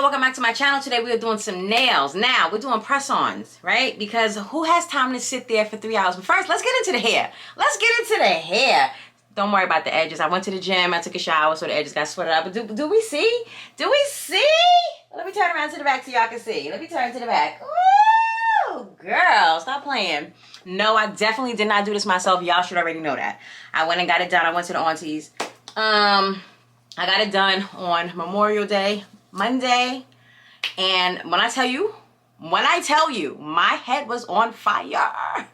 welcome back to my channel. Today we are doing some nails. Now, we're doing press-ons, right? Because who has time to sit there for 3 hours? But first, let's get into the hair. Don't worry about the edges. I went to the gym, I took a shower, so the edges got sweated out. But do we see? Do we see? Let me turn around to the back so y'all can see. Let me turn to the back. Ooh, girl, stop playing. No, I definitely did not do this myself. Y'all should already know that. I went and got it done. I went to the aunties. I got it done on Memorial Day, Monday, and when I tell you, my head was on fire.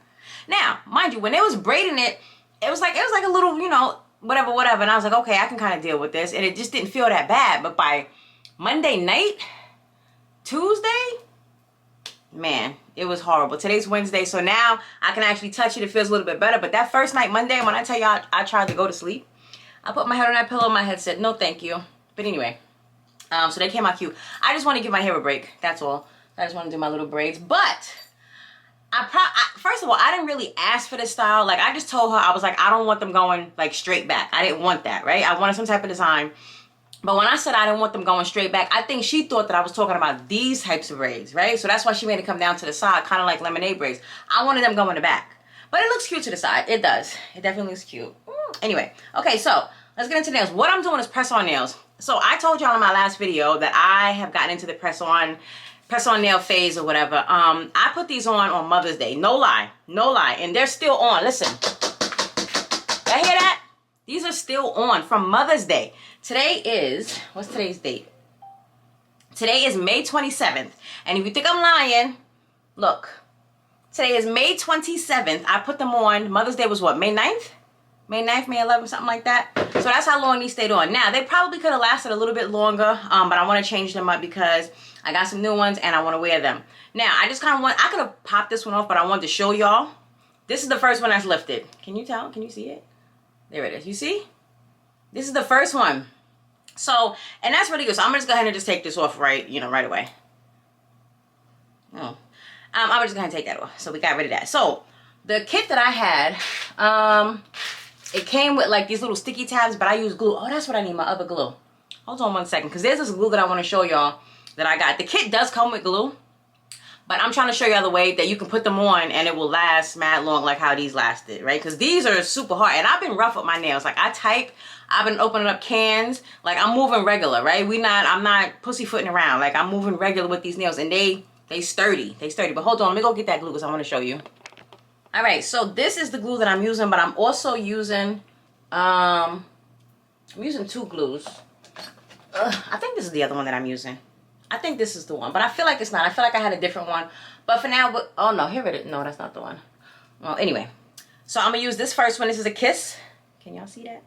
Now, mind you, when they was braiding it, it was like a little, you know, whatever, and I was like, okay, I can kind of deal with this, and it just didn't feel that bad. But by Monday night, Tuesday, man, it was horrible. Today's Wednesday, so now I can actually touch it. It feels a little bit better. But that first night, Monday, when I tell y'all I tried to go to sleep, I put my head on that pillow, my head said, no, thank you. But anyway, so they came out cute. I just want to give my hair a break. That's all. I just want to do my little braids. But first of all, I didn't really ask for this style. Like, I just told her, I was like, I don't want them going like straight back. I didn't want that, right? I wanted some type of design. But when I said I didn't want them going straight back, I think she thought that I was talking about these types of braids, right? So that's why she made it come down to the side, kind of like lemonade braids. I wanted them going in the back. But it looks cute to the side. It does. It definitely looks cute. Anyway, okay, so let's get into nails. What I'm doing is press-on nails. So I told y'all in my last video that I have gotten into the press-on nail phase or whatever. I put these on Mother's Day. No lie. And they're still on. Listen. Y'all hear that? These are still on from Mother's Day. Today is, what's today's date? Today is May 27th. And if you think I'm lying, look. Today is May 27th. I put them on. Mother's Day was what, May 9th? May 9th, May 11th, something like that. So that's how long these stayed on. Now, they probably could have lasted a little bit longer, but I want to change them up because I got some new ones and I want to wear them. Now, I just kind of I could have popped this one off, but I wanted to show y'all. This is the first one that's lifted. Can you tell? Can you see it? There it is. You see? This is the first one. So, and that's really good. So I'm going to go ahead and just take this off right away. Oh. I'm going to just go ahead and take that off. So we got rid of that. So, the kit that I had, it came with like these little sticky tabs, but I use glue. Oh, that's what I need, my other glue. Hold on one second, because there's this glue that I want to show y'all that I got. The kit does come with glue, but I'm trying to show y'all the way that you can put them on and it will last mad long, like how these lasted, right? Because these are super hard, and I've been rough with my nails. Like, I type, I've been opening up cans. Like, I'm moving regular, right? I'm not pussyfooting around. Like, I'm moving regular with these nails, and they sturdy. They sturdy. But hold on, let me go get that glue because I want to show you. All right, so this is the glue that I'm using, but I'm also using, I'm using two glues. I think this is the other one that I'm using. I think this is the one, but I feel like it's not. I feel like I had a different one. But for now, oh no, here it is. No, that's not the one. Well, anyway, so I'm gonna use this first one. This is a Kiss. Can y'all see that?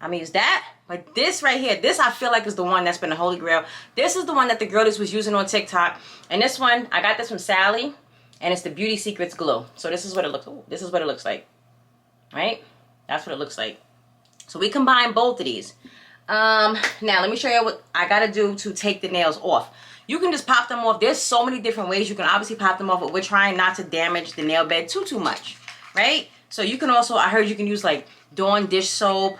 I'm gonna use that. But this right here, this I feel like is the one that's been the holy grail. This is the one that the girlies was using on TikTok. And this one, I got this from Sally. And it's the Beauty Secrets glue. So this is what it looks. Ooh, this is what it looks like, right? That's what it looks like. So we combine both of these. Now let me show you what I gotta do to take the nails off. You can just pop them off. There's so many different ways you can obviously pop them off, but we're trying not to damage the nail bed too much, right? So you can also, I heard you can use like Dawn dish soap,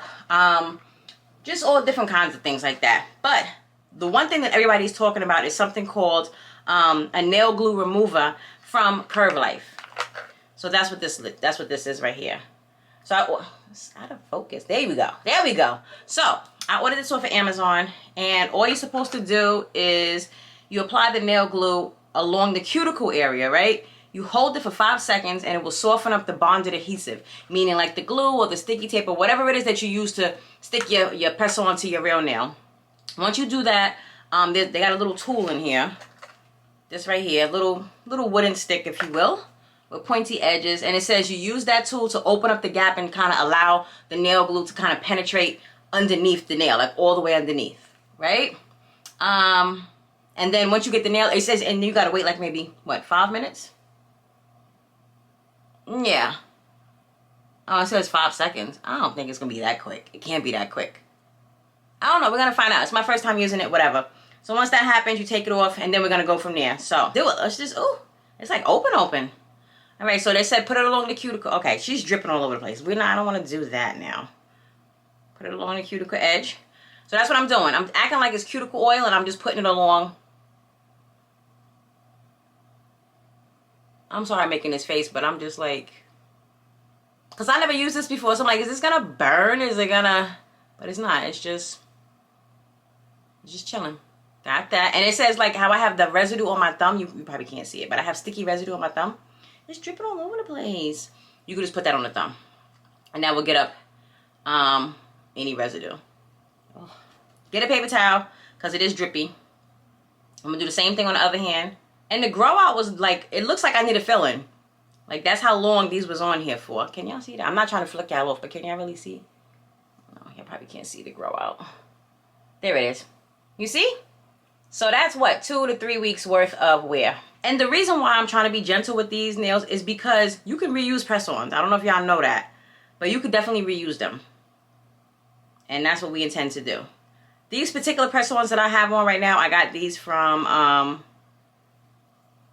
just all different kinds of things like that. But the one thing that everybody's talking about is something called a nail glue remover from Curve Life. So that's what this is right here. So it's out of focus. There we go. So I ordered this off of Amazon, and all you're supposed to do is you apply the nail glue along the cuticle area, right? You hold it for 5 seconds and it will soften up the bonded adhesive, meaning like the glue or the sticky tape or whatever it is that you use to stick your press-on to your real nail. Once you do that, they got a little tool in here. This right here, little wooden stick, if you will, with pointy edges, and it says you use that tool to open up the gap and kind of allow the nail glue to kind of penetrate underneath the nail, like all the way underneath, right? And then once you get the nail, it says, and you gotta wait like maybe what, 5 minutes? Yeah. Oh, it says 5 seconds. I don't think it's gonna be that quick. It can't be that quick. I don't know. We're gonna find out. It's my first time using it. Whatever. So once that happens, you take it off, and then we're gonna go from there. So do it. Let's just, ooh, it's like open. All right, so they said put it along the cuticle. Okay, she's dripping all over the place. I don't want to do that now. Put it along the cuticle edge. So that's what I'm doing. I'm acting like it's cuticle oil, and I'm just putting it along I'm sorry I'm making this face, but I'm just like, because I never used this before, so I'm like, is this gonna burn? Is it gonna, but it's not. It's just chilling. Got that. And it says like how I have the residue on my thumb. You probably can't see it, but I have sticky residue on my thumb. It's dripping all over the place. You can just put that on the thumb, and that will get up any residue. Oh. Get a paper towel, because it is drippy. I'm gonna do the same thing on the other hand. And the grow out was like, it looks like I need a fill-in. Like, that's how long these was on here for. Can y'all see that? I'm not trying to flick y'all off, but can y'all really see? No, you probably can't see the grow out. There it is. You see? So that's what, 2 to 3 weeks worth of wear. And the reason why I'm trying to be gentle with these nails is because you can reuse press-ons. I don't know if y'all know that, but you could definitely reuse them. And that's what we intend to do. These particular press-ons that I have on right now, I got these from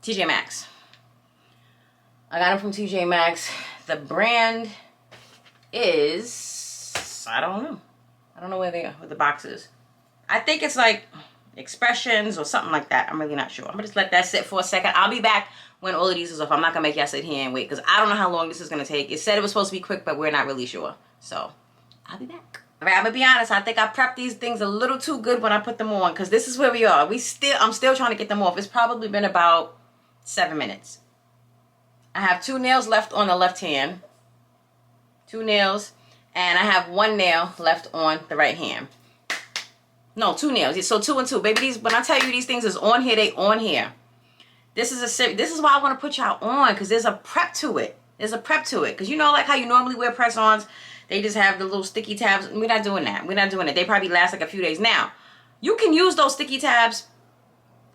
TJ Maxx. I got them from TJ Maxx. The brand is, I don't know. I don't know where they are, where the box is. I think it's like Expressions or something like that. I'm really not sure. I'm gonna just let that sit for a second. I'll be back when all of these is off. I'm not gonna make y'all sit here and wait, because I don't know how long this is gonna take. It said it was supposed to be quick, but we're not really sure. So I'll be back. All right, I'm gonna be honest. I think I prepped these things a little too good when I put them on, because this is where we are. I'm still trying to get them off. It's probably been about 7 minutes. I have 2 nails left on the left hand. 2 nails. And I have 1 nail left on the right hand. No, 2 nails. So 2 and 2. Baby, these, when I tell you these things is on here, they on here. This is why I want to put y'all on, because there's a prep to it. There's a prep to it. Because you know, like how you normally wear press-ons, they just have the little sticky tabs. We're not doing that. We're not doing it. They probably last like a few days. Now, you can use those sticky tabs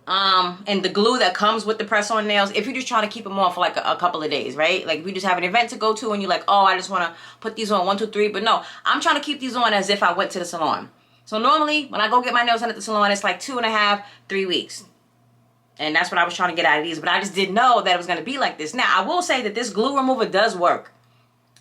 and the glue that comes with the press-on nails if you're just trying to keep them on for like a couple of days, right? Like if you just have an event to go to and you're like, oh, I just want to put these on 1, 2, 3. But no, I'm trying to keep these on as if I went to the salon. So normally when I go get my nails done at the salon, it's like 2.5, 3 weeks. And that's what I was trying to get out of these. But I just didn't know that it was going to be like this. Now, I will say that this glue remover does work.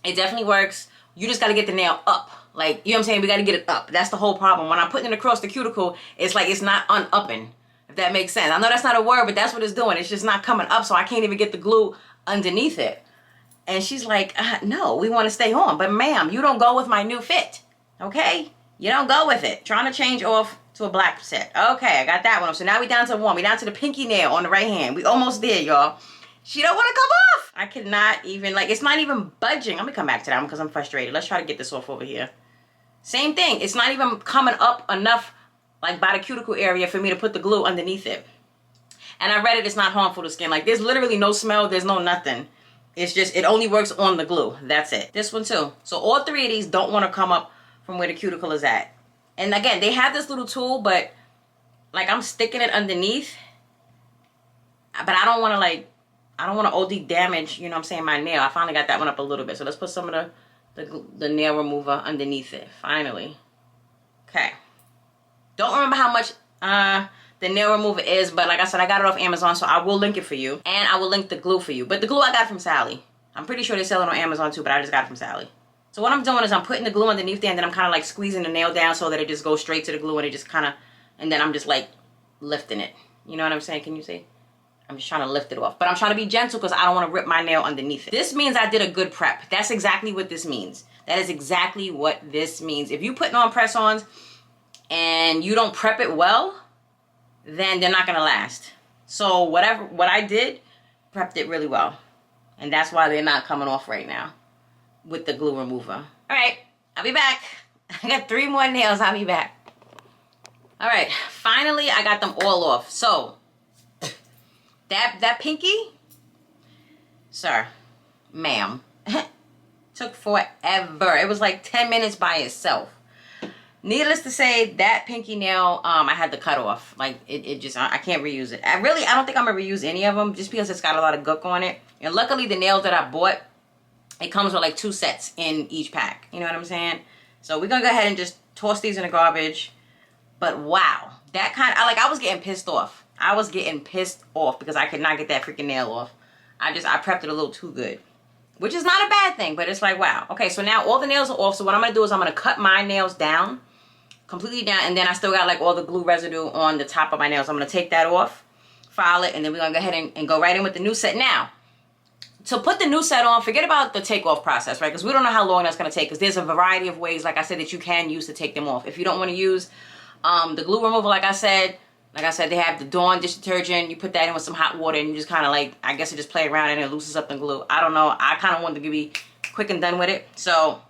It definitely works. You just got to get the nail up. Like, you know what I'm saying? We got to get it up. That's the whole problem. When I'm putting it across the cuticle, it's like it's not un-upping. If that makes sense. I know that's not a word, but that's what it's doing. It's just not coming up, so I can't even get the glue underneath it. And she's like, no, we want to stay on. But ma'am, you don't go with my new fit. Okay? You don't go with it. Trying to change off to a black set. Okay, I got that one. So now we down to 1. We down to the pinky nail on the right hand. We almost there, y'all. She don't want to come off. I cannot even, like, it's not even budging. I'm going to come back to that one because I'm frustrated. Let's try to get this off over here. Same thing. It's not even coming up enough, like, by the cuticle area for me to put the glue underneath it. And I read it's not harmful to skin. Like, there's literally no smell. There's no nothing. It's just, it only works on the glue. That's it. This one too. So all 3 of these don't want to come up from where the cuticle is at. And again, they have this little tool, but like I'm sticking it underneath. But I don't want to like, I don't want to OD damage, you know what I'm saying, my nail. I finally got that one up a little bit. So let's put some of the nail remover underneath it, finally. Okay. Don't remember how much the nail remover is, but like I said, I got it off Amazon, so I will link it for you. And I will link the glue for you. But the glue I got from Sally. I'm pretty sure they sell it on Amazon too, but I just got it from Sally. So what I'm doing is I'm putting the glue underneath there, and then I'm kind of like squeezing the nail down so that it just goes straight to the glue, and it just kind of, and then I'm just like lifting it. You know what I'm saying? Can you see? I'm just trying to lift it off. But I'm trying to be gentle because I don't want to rip my nail underneath it. This means I did a good prep. That's exactly what this means. That is exactly what this means. If you putting on press-ons and you don't prep it well, then they're not going to last. So what I did, prepped it really well. And that's why they're not coming off right now with the glue remover. All right, I'll be back. I got 3 more nails. I'll be back. All right, finally I got them all off. So that pinky, sir, ma'am, took forever. It was like 10 minutes by itself. Needless to say, that pinky nail, I had to cut off. Like, it just, I can't reuse it. I don't think I'm going to reuse any of them just because it's got a lot of gook on it. And luckily, the nails that I bought, it comes with like 2 sets in each pack. You know what I'm saying? So we're going to go ahead and just toss these in the garbage. But wow, that I was getting pissed off. I was getting pissed off because I could not get that freaking nail off. I prepped it a little too good. Which is not a bad thing, but it's like, wow. Okay, so now all the nails are off. So what I'm going to do is I'm going to cut my nails down. Completely down. And then I still got like all the glue residue on the top of my nails. I'm going to take that off, file it, and then we're going to go ahead and go right in with the new set. Now, to put the new set on, forget about the takeoff process, right? Because we don't know how long that's going to take, because there's a variety of ways, like I said, that you can use to take them off. If you don't want to use the glue remover, like I said, they have the Dawn dish detergent. You put that in with some hot water and you just kind of like, I guess you just play around and it loosens up the glue. I don't know. I kind of wanted to be quick and done with it. So,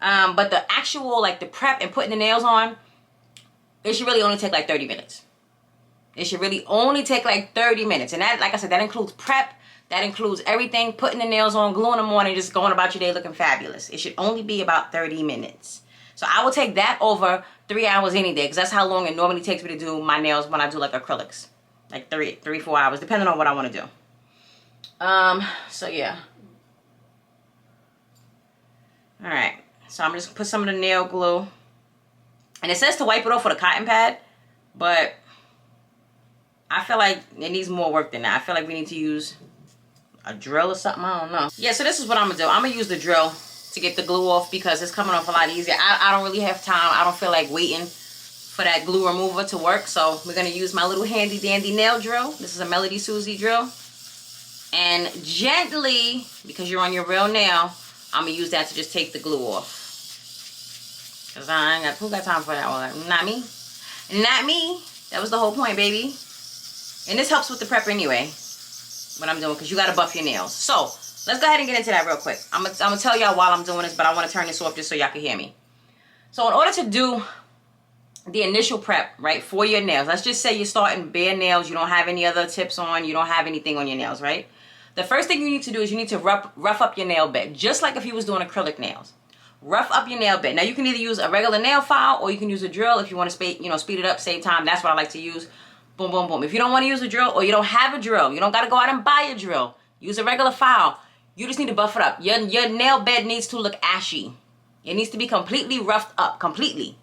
but the actual, like the prep and putting the nails on, it should really only take like 30 minutes. It should really only take like 30 minutes. And that, like I said, that includes prep. That includes everything, putting the nails on, gluing them on, and just going about your day looking fabulous. It should only be about 30 minutes. So I will take that over 3 hours any day, because that's how long it normally takes me to do my nails when I do like acrylics. Like 4 hours, depending on what I want to do. So yeah. Alright. So I'm just put some of the nail glue. And it says to wipe it off with a cotton pad, but I feel like it needs more work than that. I feel like we need to use a drill or something. I don't know. Yeah, so this is what I'm going to do. I'm going to use the drill to get the glue off, because it's coming off a lot easier. I don't really have time. I don't feel like waiting for that glue remover to work. So we're going to use my little handy dandy nail drill. This is a Melody Susie drill. And gently, because you're on your real nail, I'm going to use that to just take the glue off. Because I ain't got, who got time for that one? Not me. Not me. That was the whole point, baby. And this helps with the prep anyway, what I'm doing, because you got to buff your nails. So let's go ahead and get into that real quick. I'm gonna tell y'all while I'm doing this, but I want to turn this off just so y'all can hear me. So in order to do the initial prep, right, for your nails, let's just say you're starting bare nails, you don't have any other tips on, you don't have anything on your nails, right? The first thing you need to do is you need to rough up your nail bed, just like if you was doing acrylic nails. Rough up your nail bed. Now you can either use a regular nail file or you can use a drill if you want to speed it up, save time. That's what I like to use. Boom, boom, boom. If you don't want to use a drill, or you don't have a drill, you don't got to go out and buy a drill. Use a regular file. You just need to buff it up. Your nail bed needs to look ashy. It needs to be completely roughed up, completely.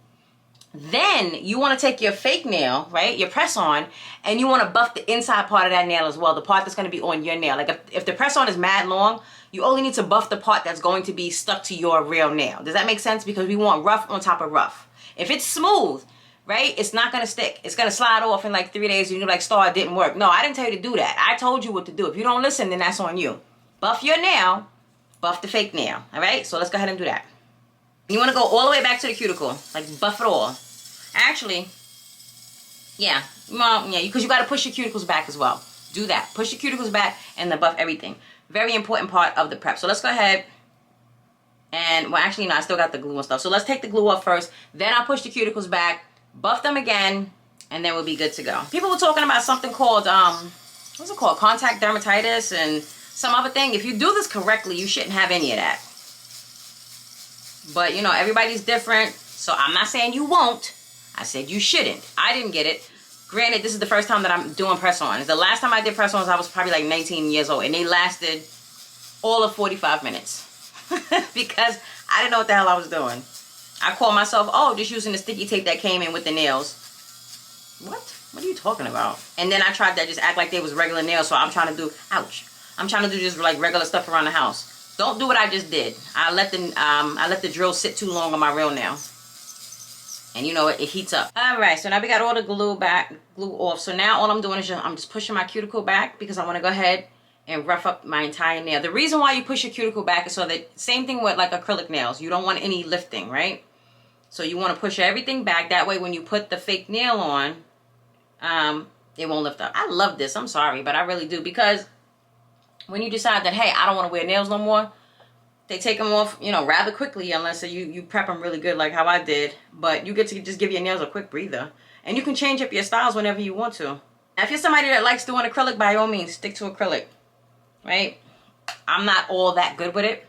Then you want to take your fake nail, right, your press on, and you want to buff the inside part of that nail as well, the part that's going to be on your nail. Like if the press on is mad long, you only need to buff the part that's going to be stuck to your real nail. Does that make sense? Because we want rough on top of rough. If it's smooth, right, it's not going to stick. It's going to slide off in like 3 days and you're like, Star, it didn't work. No, I didn't tell you to do that. I told you what to do. If you don't listen, then that's on you. Buff your nail, buff the fake nail. All right, so let's go ahead and do that. You want to go all the way back to the cuticle, like buff it all. Actually, yeah, well, yeah, because you got to push your cuticles back as well. Do that. Push your cuticles back and then buff everything. Very important part of the prep. So let's go ahead and, well, actually, no, I still got the glue and stuff. So let's take the glue off first. Then I'll push the cuticles back, buff them again, and then we'll be good to go. People were talking about something called, what's it called? Contact dermatitis and some other thing. If you do this correctly, you shouldn't have any of that. But, you know, everybody's different. So I'm not saying you won't. I said you shouldn't. I didn't get it. Granted, this is the first time that I'm doing press-ons. The last time I did press-ons, I was probably like 19 years old. And they lasted all of 45 minutes. Because I didn't know what the hell I was doing. I called myself, oh, just using the sticky tape that came in with the nails. What? What are you talking about? And then I tried that, just act like they was regular nails. So I'm trying to do, ouch. I'm trying to do just like regular stuff around the house. Don't do what I just did. I let the drill sit too long on my real nail. And you know it heats up. Alright, so now we got all the glue off. So now all I'm doing is I'm just pushing my cuticle back because I want to go ahead and rough up my entire nail. The reason why you push your cuticle back is so that, same thing with like acrylic nails. You don't want any lifting, right? So you want to push everything back. That way when you put the fake nail on, it won't lift up. I love this. I'm sorry, but I really do. Because when you decide that, hey, I don't want to wear nails no more, they take them off, you know, rather quickly, unless you prep them really good like how I did. But you get to just give your nails a quick breather. And you can change up your styles whenever you want to. Now, if you're somebody that likes doing acrylic, by all means, stick to acrylic. Right? I'm not all that good with it.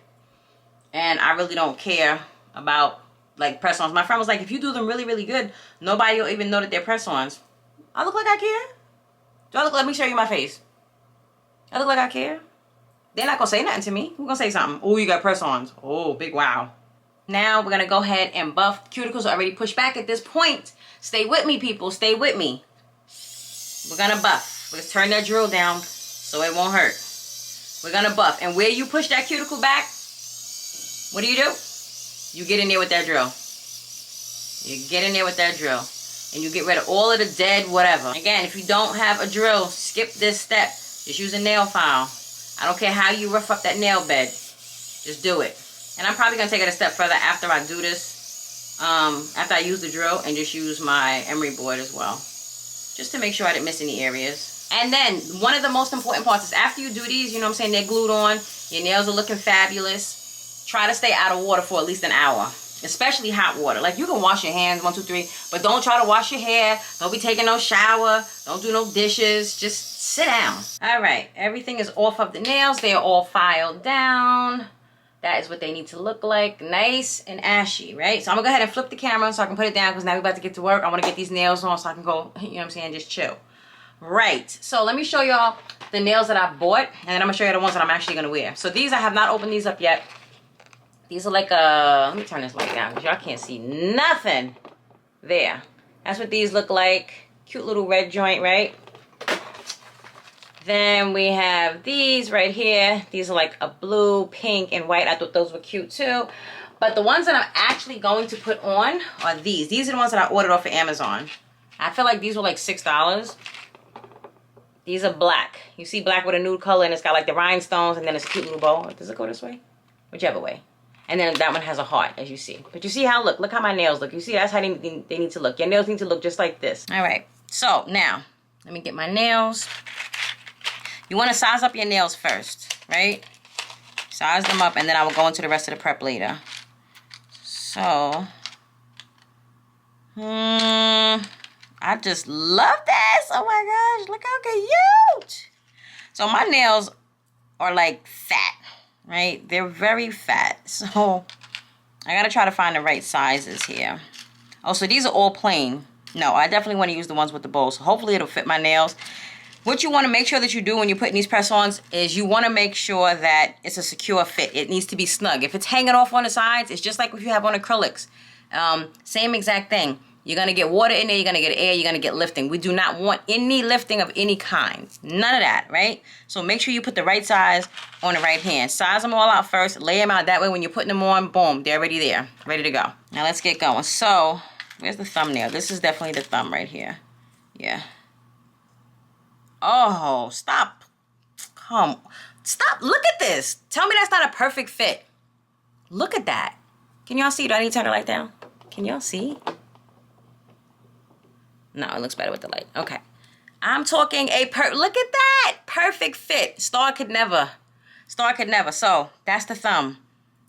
And I really don't care about, like, press-ons. My friend was like, if you do them really, really good, nobody will even know that they're press-ons. I look like I care? Do I look, let me show you my face. I look like I care? They're not going to say nothing to me. Who's going to say something? Oh, you got press-ons. Oh, big wow. Now, we're going to go ahead and buff. Cuticles are already pushed back at this point. Stay with me, people. Stay with me. We're going to buff. Let's turn that drill down so it won't hurt. We're going to buff. And where you push that cuticle back, what do? You get in there with that drill. You get in there with that drill. And you get rid of all of the dead whatever. Again, if you don't have a drill, skip this step. Just use a nail file. I don't care how you rough up that nail bed. Just do it. And I'm probably going to take it a step further after I do this. After I use the drill and just use my emery board as well. Just to make sure I didn't miss any areas. And then one of the most important parts is after you do these, you know what I'm saying, they're glued on. Your nails are looking fabulous. Try to stay out of water for at least an hour. Especially hot water. Like, you can wash your hands, 1, 2, 3, but don't try to wash your hair. Don't be taking no shower. Don't do no dishes. Just sit down. All right, everything is off of the nails. They are all filed down. That is what they need to look like. Nice and ashy, right? So I'm gonna go ahead and flip the camera so I can put it down, because now we're about to get to work. I wanna get these nails on so I can go, you know what I'm saying, just chill. Right, so let me show y'all the nails that I bought, and then I'm gonna show you the ones that I'm actually gonna wear. So these, I have not opened these up yet. These are like let me turn this light down because y'all can't see nothing. There. That's what these look like. Cute little red joint, right? Then we have these right here. These are like a blue, pink, and white. I thought those were cute too. But the ones that I'm actually going to put on are these. These are the ones that I ordered off of Amazon. I feel like these were like $6. These are black. You see black with a nude color, and it's got like the rhinestones, and then it's a cute little bow. Does it go this way? Whichever way. And then that one has a heart, as you see. But you see how, look how my nails look. You see, that's how they need to look. Your nails need to look just like this. All right. So now, let me get my nails. You want to size up your nails first, right? Size them up, and then I will go into the rest of the prep later. So, I just love this. Oh my gosh, look how cute. So my nails are like fat, right? They're very fat. So I gotta try to find the right sizes here. Oh, so these are all plain. No, I definitely want to use the ones with the bows. So hopefully it'll fit my nails. What you want to make sure that you do when you're putting these press-ons is you want to make sure that it's a secure fit. It needs to be snug. If it's hanging off on the sides, it's just like if you have on acrylics. Same exact thing. You're going to get water in there, you're going to get air, you're going to get lifting. We do not want any lifting of any kind. None of that, right? So make sure you put the right size on the right hand. Size them all out first, lay them out. That way when you're putting them on, boom, they're already there, ready to go. Now let's get going. So, where's the thumbnail? This is definitely the thumb right here. Yeah. Oh, stop. Stop. Look at this. Tell me that's not a perfect fit. Look at that. Can y'all see? Do I need to turn the light down? Can y'all see? No, it looks better with the light. Okay. I'm talking look at that. Perfect fit. Star could never. So, that's the thumb.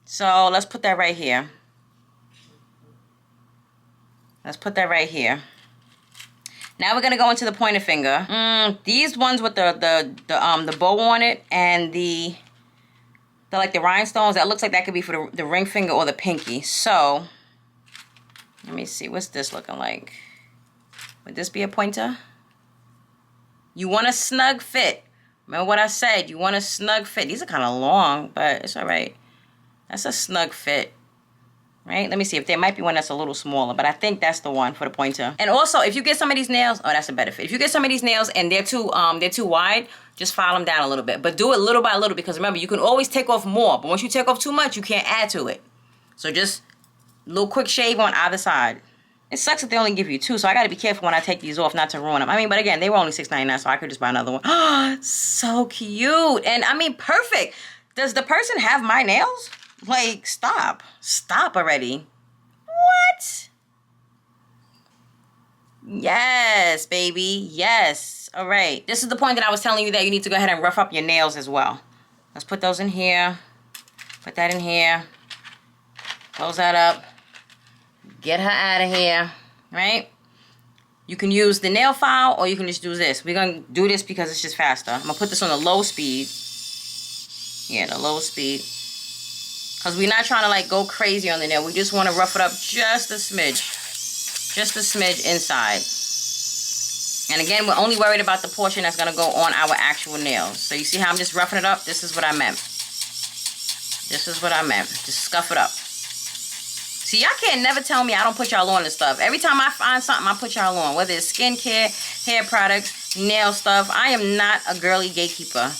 So, let's put that right here. Now we're gonna go into the pointer finger. These ones with the bow on it and the like the rhinestones, that looks like that could be for the ring finger or the pinky. So let me see, what's this looking like? Would this be a pointer? You want a snug fit. Remember what I said? You want a snug fit. These are kind of long, but it's all right. That's a snug fit. Right? Let me see if there might be one that's a little smaller, but I think that's the one for the pointer. And also, if you get some of these nails, oh, that's a better fit. If you get some of these nails and they're too wide, just file them down a little bit. But do it little by little, because remember, you can always take off more, but once you take off too much, you can't add to it. So just a little quick shave on either side. It sucks that they only give you 2, so I got to be careful when I take these off not to ruin them. I mean, but again, they were only $6.99, so I could just buy another one. Oh, so cute. And I mean, perfect. Does the person have my nails? Like, stop already. What? Yes, baby. Yes. All right. This is the point that I was telling you that you need to go ahead and rough up your nails as well. Let's put those in here. Put that in here. Close that up. Get her out of here. Right? You can use the nail file or you can just do this. We're going to do this because it's just faster. I'm going to put this on the low speed. Yeah, the low speed. Because we're not trying to like go crazy on the nail. We just want to rough it up just a smidge. Just a smidge inside. And again, we're only worried about the portion that's going to go on our actual nails. So you see how I'm just roughing it up? This is what I meant. This is what I meant. Just scuff it up. See, y'all can't never tell me I don't put y'all on this stuff. Every time I find something, I put y'all on. Whether it's skincare, hair products, nail stuff. I am not a girly gatekeeper.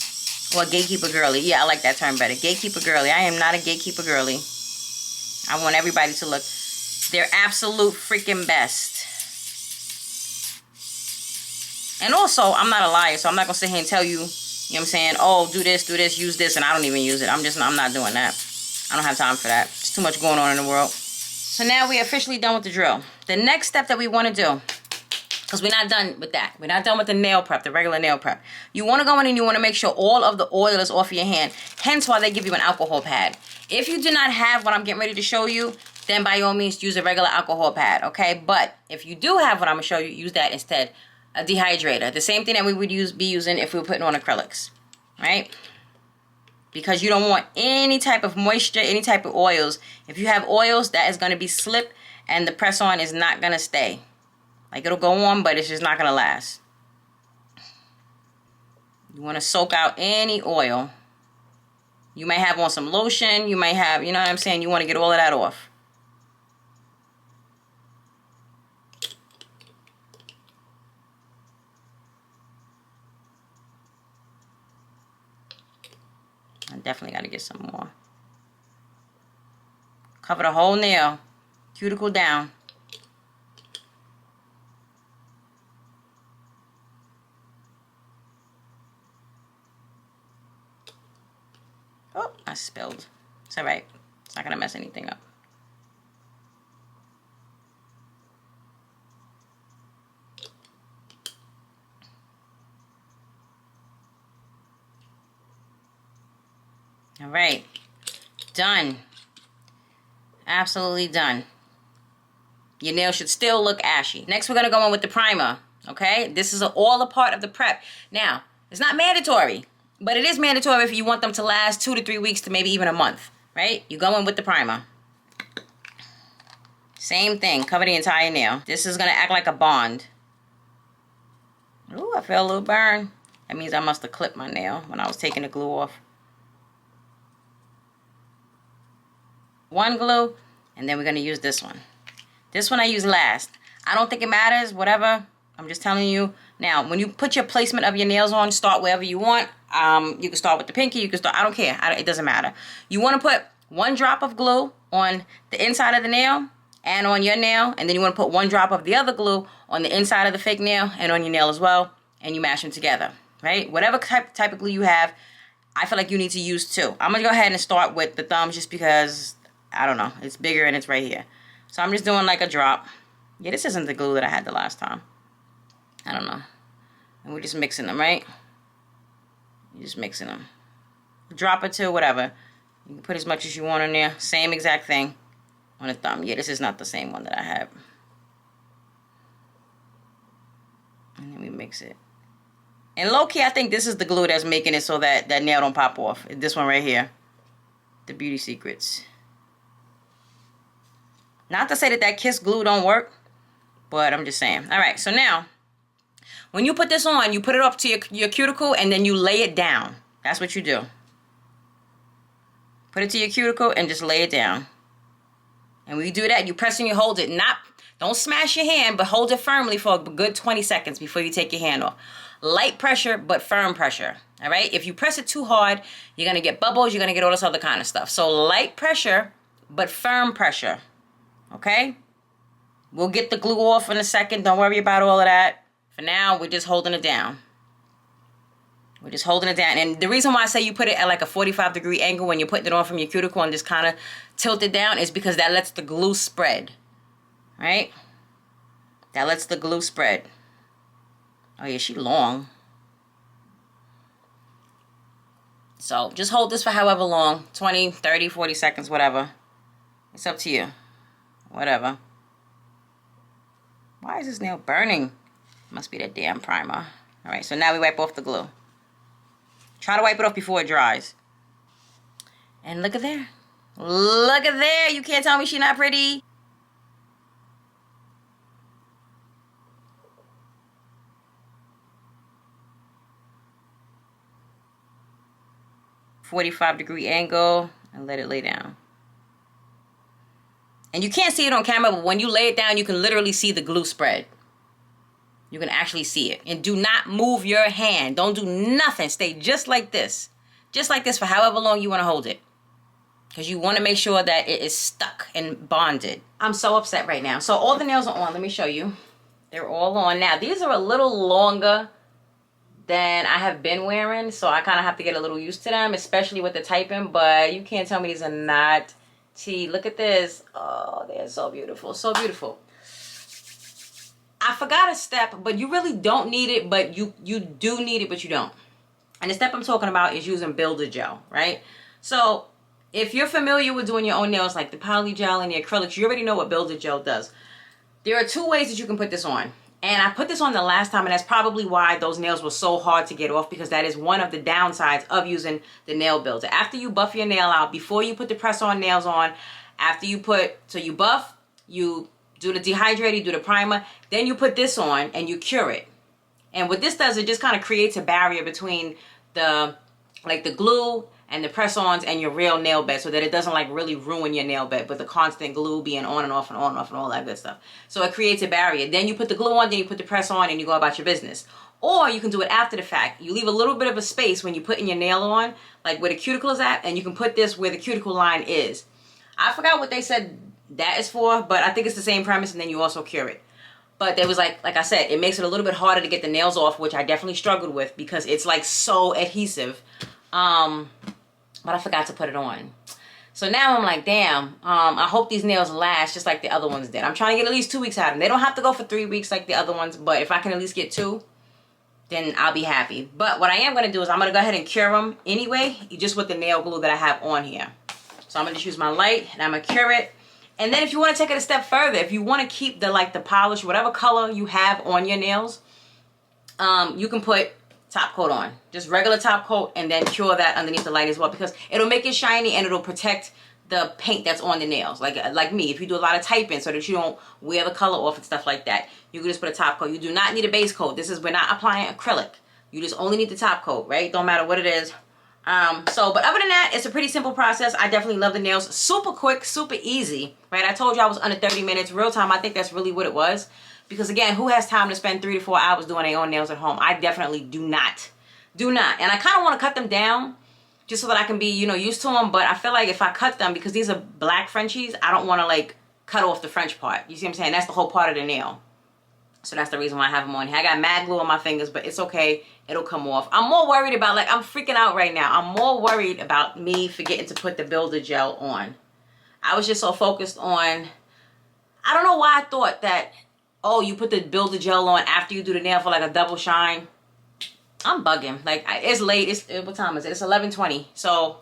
Well, gatekeeper girly. Yeah, I like that term better. Gatekeeper girly. I am not a gatekeeper girly. I want everybody to look their absolute freaking best. And also, I'm not a liar, so I'm not going to sit here and tell you You know what I'm saying? Oh, do this, use this, and I don't even use it. I'm not doing that. I don't have time for that. It's too much going on in the world. So now we're officially done with the drill. The next step that we want to do, because we're not done with that. We're not done with the nail prep, the regular nail prep. You want to go in and you want to make sure all of the oil is off of your hand. Hence why they give you an alcohol pad. If you do not have what I'm getting ready to show you, then by all means use a regular alcohol pad, okay? But if you do have what I'm going to show you, use that instead. A dehydrator. The same thing that we would be using if we were putting on acrylics, right? Because you don't want any type of moisture, any type of oils. If you have oils, that is going to be slip and the press on is not going to stay. Like, it'll go on, but it's just not going to last. You want to soak out any oil. You may have on some lotion. You may have, you know what I'm saying? You want to get all of that off. I definitely got to get some more. Cover the whole nail. Cuticle down. Oh, I spilled. It's all right. It's not going to mess anything up. All right. Done. Absolutely done. Your nail should still look ashy. Next, we're going to go in with the primer. Okay? This is all a part of the prep. Now, it's not mandatory. But it is mandatory if you want them to last 2 to 3 weeks to maybe even a month, right? You go in with the primer. Same thing, cover the entire nail. This is gonna act like a bond. Ooh, I feel a little burn. That means I must have clipped my nail when I was taking the glue off. One glue, and then we're gonna use this one. This one I use last. I don't think it matters, whatever. I'm just telling you. Now, when you put your placement of your nails on, start wherever you want. You can start with the pinky. You can start, I don't care. It doesn't matter. You want to put 1 drop of glue on the inside of the nail and on your nail. And then you want to put 1 drop of the other glue on the inside of the fake nail and on your nail as well. And you mash them together, right? Whatever type of glue you have, I feel like you need to use 2. I'm going to go ahead and start with the thumbs just because, I don't know, it's bigger and it's right here. So I'm just doing like a drop. Yeah, this isn't the glue that I had the last time. I don't know. And we're just mixing them, right? You're just mixing them. Drop or 2, whatever. You can put as much as you want in there. Same exact thing on the thumb. Yeah, this is not the same one that I have. And then we mix it. And low-key, I think this is the glue that's making it so that that nail don't pop off. This one right here. The Beauty Secrets. Not to say that that Kiss glue don't work, but I'm just saying. All right, so now, when you put this on, you put it up to your cuticle and then you lay it down. That's what you do. Put it to your cuticle and just lay it down. And when you do that, you press and you hold it. Don't smash your hand, but hold it firmly for a good 20 seconds before you take your hand off. Light pressure, but firm pressure. All right? If you press it too hard, you're going to get bubbles. You're going to get all this other kind of stuff. So light pressure, but firm pressure. Okay? We'll get the glue off in a second. Don't worry about all of that. For now, we're just holding it down. We're just holding it down. And the reason why I say you put it at like a 45-degree angle when you're putting it on from your cuticle and just kind of tilt it down is because that lets the glue spread. Right? That lets the glue spread. Oh, yeah, she's long. So just hold this for however long. 20, 30, 40 seconds, whatever. It's up to you. Whatever. Why is this nail burning? Must be that damn primer. All right, so now we wipe off the glue. Try to wipe it off before it dries. And look at there. Look at there. You can't tell me she's not pretty. .45-degree angle and let it lay down. And you can't see it on camera, but when you lay it down, you can literally see the glue spread. You can actually see it. And do not move your hand. Don't do nothing. Stay just like this. Just like this for however long you want to hold it. Because you want to make sure that it is stuck and bonded. I'm so upset right now. So all the nails are on. Let me show you. They're all on. Now, these are a little longer than I have been wearing. So I kind of have to get a little used to them, especially with the typing. But you can't tell me these are not tea. Look at this. Oh, they're so beautiful. So beautiful. I forgot a step, but you really don't need it, but you do need it, but you don't. And the step I'm talking about is using builder gel, right? So if you're familiar with doing your own nails, like the poly gel and the acrylics, you already know what builder gel does. There are 2 ways that you can put this on. And I put this on the last time, and that's probably why those nails were so hard to get off, because that is one of the downsides of using the nail builder. After you buff your nail out, before you put the press-on nails on, after you so you buff, you do the dehydrate, you do the primer, then you put this on and you cure it. And what this does, it just kind of creates a barrier between the glue and the press-ons and your real nail bed, so that it doesn't like really ruin your nail bed with the constant glue being on and off and on and off and all that good stuff. So it creates a barrier. Then you put the glue on, then you put the press on, and you go about your business. Or you can do it after the fact. You leave a little bit of a space when you put in your nail on, like where the cuticle is at, and you can put this where the cuticle line is. I forgot what they said that is for, but I think it's the same premise, and then you also cure it. But there was like I said, it makes it a little bit harder to get the nails off, which I definitely struggled with because it's like so adhesive. But I forgot to put it on. So now I'm like, damn, I hope these nails last just like the other ones did. I'm trying to get at least 2 weeks out of them. They don't have to go for 3 weeks like the other ones, but if I can at least get 2, then I'll be happy. But what I am going to do is I'm going to go ahead and cure them anyway, just with the nail glue that I have on here. So I'm going to just use my light, and I'm going to cure it. And then if you want to take it a step further, if you want to keep the polish, whatever color you have on your nails, you can put top coat on, just regular top coat, and then cure that underneath the light as well, because it'll make it shiny and it'll protect the paint that's on the nails. Like me, if you do a lot of typing so that you don't wear the color off and stuff like that, you can just put a top coat. You do not need a base coat. We're not applying acrylic. You just only need the top coat, right? Don't matter what it is. But other than that, it's a pretty simple process. I definitely love the nails. Super quick, super easy, right? I told you I was under 30 minutes. Real time, I think that's really what it was. Because again, who has time to spend 3 to 4 hours doing their own nails at home? I definitely do not. Do not. And I kind of want to cut them down just so that I can be, used to them. But I feel like if I cut them, because these are black Frenchies, I don't want to cut off the French part. You see what I'm saying? That's the whole part of the nail. So that's the reason why I have them on here. I got mad glue on my fingers, but it's okay. It'll come off. I'm more worried about, I'm freaking out right now. I'm more worried about me forgetting to put the builder gel on. I was just so focused on, I don't know why I thought that, oh, you put the builder gel on after you do the nail for a double shine. I'm bugging. It's late. What time is it? It's 11:20. So,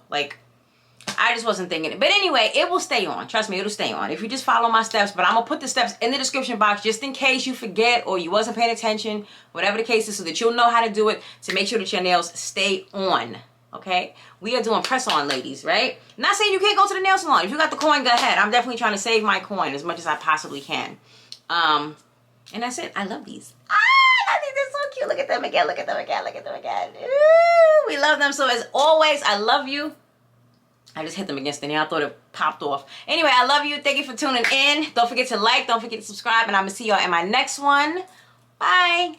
I just wasn't thinking it. But anyway, it will stay on. Trust me, it'll stay on. If you just follow my steps. But I'm going to put the steps in the description box just in case you forget or you wasn't paying attention. Whatever the case is, so that you'll know how to do it to make sure that your nails stay on. Okay? We are doing press-on, ladies, right? Not saying you can't go to the nail salon. If you got the coin, go ahead. I'm definitely trying to save my coin as much as I possibly can. And that's it. I love these. I think they're so cute. Look at them again. Look at them again. Look at them again. Ooh, we love them. So as always, I love you. I just hit them against the nail. I thought it popped off. Anyway, I love you. Thank you for tuning in. Don't forget to like. Don't forget to subscribe. And I'm going to see y'all in my next one. Bye.